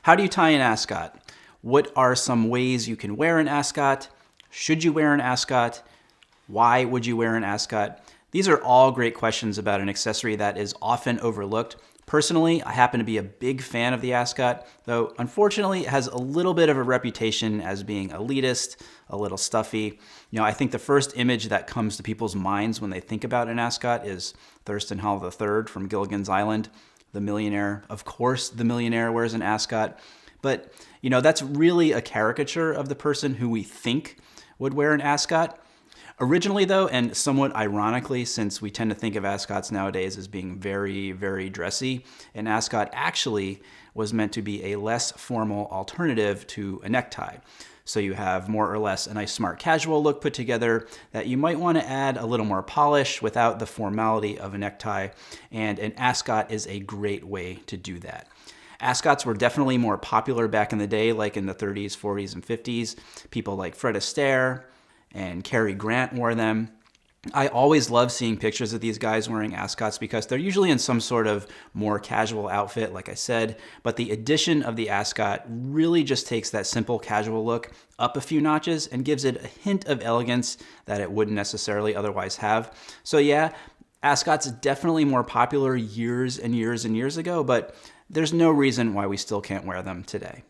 How do you tie an ascot? What are some ways you can wear an ascot? Should you wear an ascot? Why would you wear an ascot? These are all great questions about an accessory that is often overlooked. Personally, I happen to be a big fan of the ascot, though unfortunately it has a little bit of a reputation as being elitist, a little stuffy. I think the first image that comes to people's minds when they think about an ascot is Thurston Howell III from Gilligan's Island, the millionaire. Of course, the millionaire wears an ascot, but that's really a caricature of the person who we think would wear an ascot. Originally though, and somewhat ironically, since we tend to think of ascots nowadays as being very, very dressy, an ascot actually was meant to be a less formal alternative to a necktie. So you have more or less a nice smart casual look put together that you might want to add a little more polish without the formality of a necktie, and an ascot is a great way to do that. Ascots were definitely more popular back in the day, like in the 30s, 40s, and 50s. People like Fred Astaire and Cary Grant wore them. I always love seeing pictures of these guys wearing ascots because they're usually in some sort of more casual outfit, like I said, but the addition of the ascot really just takes that simple casual look up a few notches and gives it a hint of elegance that it wouldn't necessarily otherwise have. So yeah, ascots definitely more popular years and years and years ago, but there's no reason why we still can't wear them today.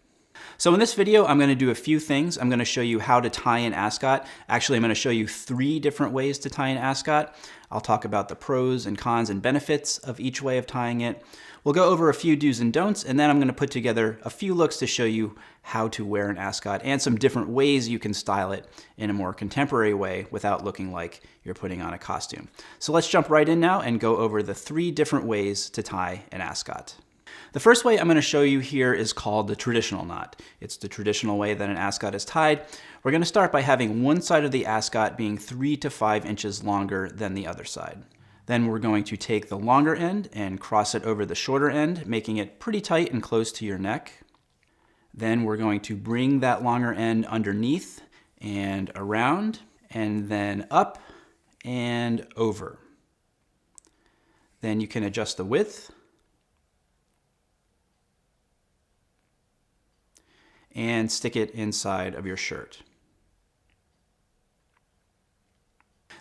So in this video, I'm going to do a few things. I'm going to show you how to tie an ascot. Actually, I'm going to show you 3 different ways to tie an ascot. I'll talk about the pros and cons and benefits of each way of tying it. We'll go over a few do's and don'ts, and then I'm going to put together a few looks to show you how to wear an ascot and some different ways you can style it in a more contemporary way without looking like you're putting on a costume. So let's jump right in now and go over the 3 different ways to tie an ascot. The first way I'm going to show you here is called the traditional knot. It's the traditional way that an ascot is tied. We're going to start by having one side of the ascot being 3 to 5 inches longer than the other side. Then we're going to take the longer end and cross it over the shorter end, making it pretty tight and close to your neck. Then we're going to bring that longer end underneath and around, and then up and over. Then you can adjust the width and stick it inside of your shirt.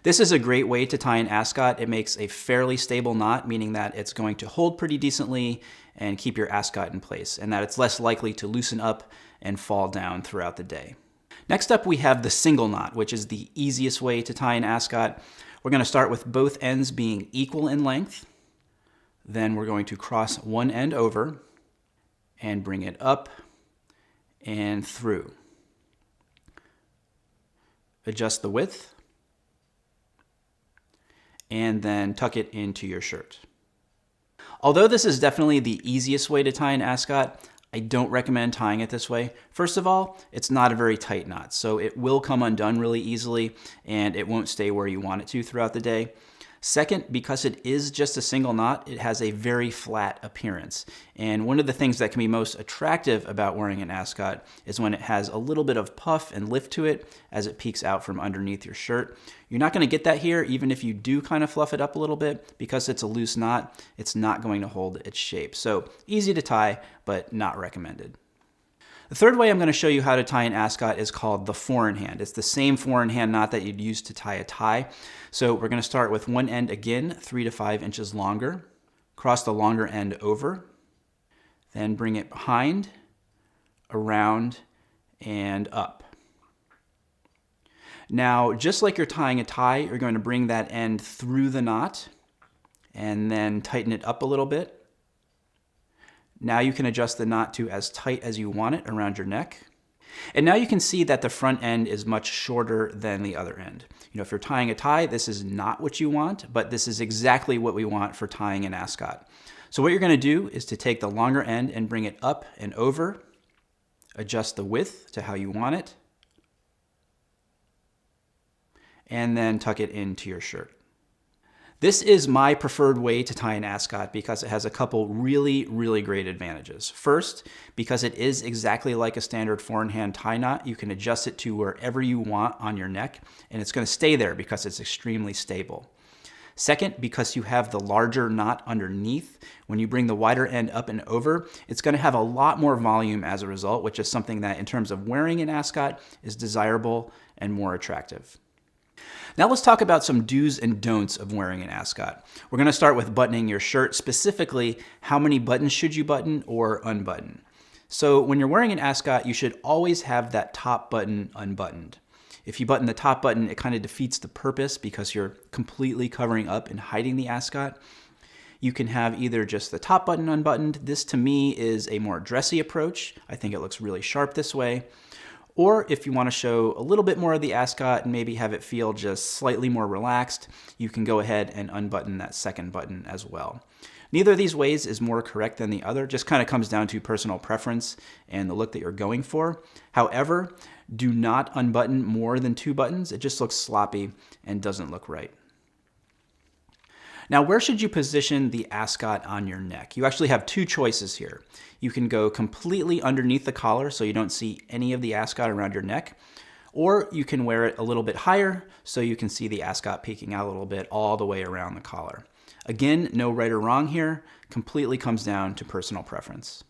This is a great way to tie an ascot. It makes a fairly stable knot, meaning that it's going to hold pretty decently and keep your ascot in place, and that it's less likely to loosen up and fall down throughout the day. Next up, we have the single knot, which is the easiest way to tie an ascot. We're going to start with both ends being equal in length. Then we're going to cross one end over and bring it up and through. Adjust the width and then tuck it into your shirt. Although this is definitely the easiest way to tie an ascot, I don't recommend tying it this way. First of all, it's not a very tight knot, so it will come undone really easily and it won't stay where you want it to throughout the day. Second, because it is just a single knot, it has a very flat appearance. And one of the things that can be most attractive about wearing an ascot is when it has a little bit of puff and lift to it as it peeks out from underneath your shirt. You're not going to get that here, even if you do kind of fluff it up a little bit. Because it's a loose knot, it's not going to hold its shape. So easy to tie, but not recommended. The third way I'm going to show you how to tie an ascot is called the 4-in-hand. It's the same 4-in-hand knot that you'd use to tie a tie. So we're going to start with one end again, 3 to 5 inches longer. Cross the longer end over. Then bring it behind, around, and up. Now, just like you're tying a tie, you're going to bring that end through the knot and then tighten it up a little bit. Now you can adjust the knot to as tight as you want it around your neck. And now you can see that the front end is much shorter than the other end. If you're tying a tie, this is not what you want, but this is exactly what we want for tying an ascot. So what you're going to do is to take the longer end and bring it up and over, adjust the width to how you want it, and then tuck it into your shirt. This is my preferred way to tie an ascot because it has a couple really, really great advantages. First, because it is exactly like a standard 4-in-hand tie knot, you can adjust it to wherever you want on your neck, and it's going to stay there because it's extremely stable. Second, because you have the larger knot underneath, when you bring the wider end up and over, it's going to have a lot more volume as a result, which is something that in terms of wearing an ascot is desirable and more attractive. Now let's talk about some do's and don'ts of wearing an ascot. We're going to start with buttoning your shirt, specifically how many buttons should you button or unbutton. So when you're wearing an ascot, you should always have that top button unbuttoned. If you button the top button, it kind of defeats the purpose because you're completely covering up and hiding the ascot. You can have either just the top button unbuttoned. This to me is a more dressy approach. I think it looks really sharp this way. Or if you want to show a little bit more of the ascot and maybe have it feel just slightly more relaxed, you can go ahead and unbutton that second button as well. Neither of these ways is more correct than the other, just kind of comes down to personal preference and the look that you're going for. However, do not unbutton more than 2 buttons. It just looks sloppy and doesn't look right. Now, where should you position the ascot on your neck? You actually have 2 choices here. You can go completely underneath the collar so you don't see any of the ascot around your neck, or you can wear it a little bit higher so you can see the ascot peeking out a little bit all the way around the collar. Again, no right or wrong here, completely comes down to personal preference.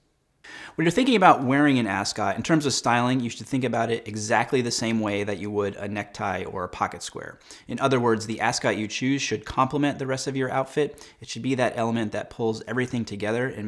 When you're thinking about wearing an ascot, in terms of styling, you should think about it exactly the same way that you would a necktie or a pocket square. In other words, the ascot you choose should complement the rest of your outfit. It should be that element that pulls everything together and makes